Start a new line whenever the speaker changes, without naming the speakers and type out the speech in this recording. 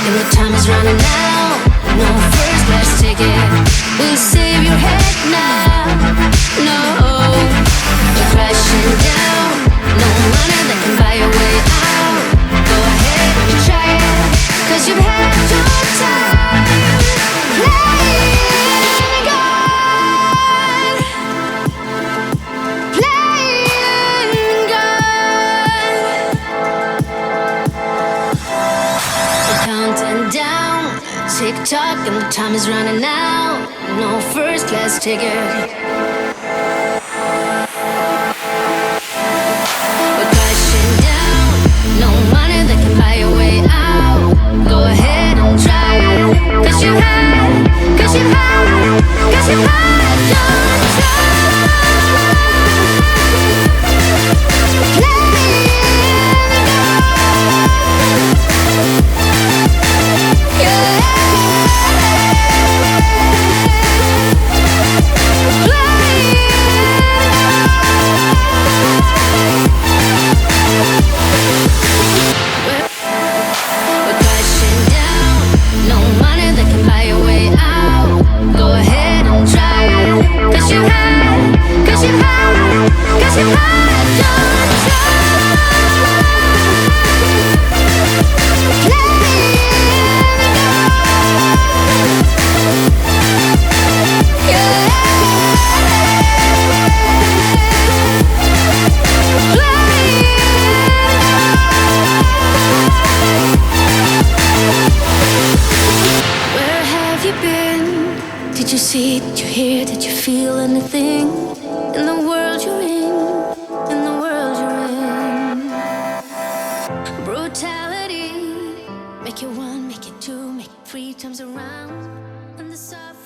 and the time is running out. No first class ticket will save your head now. No, you're crashing down. No money that can buy your way out. Go ahead and try it, 'cause you've had your time. Playing God, playing God. We're counting down, tick tock, and the time is running out. No first class ticket. We're crashing down. No money that can buy your way out. Go ahead and try it, 'cause you've had your time. We're crashing down. No money that can buy your way out. Go ahead and try it, 'cause you've had your Where have you been? Did you see, did you hear, did you feel anything in the world you're in, in the world you're in? Brutality, make it one, make it two, make it three times around, and the suffering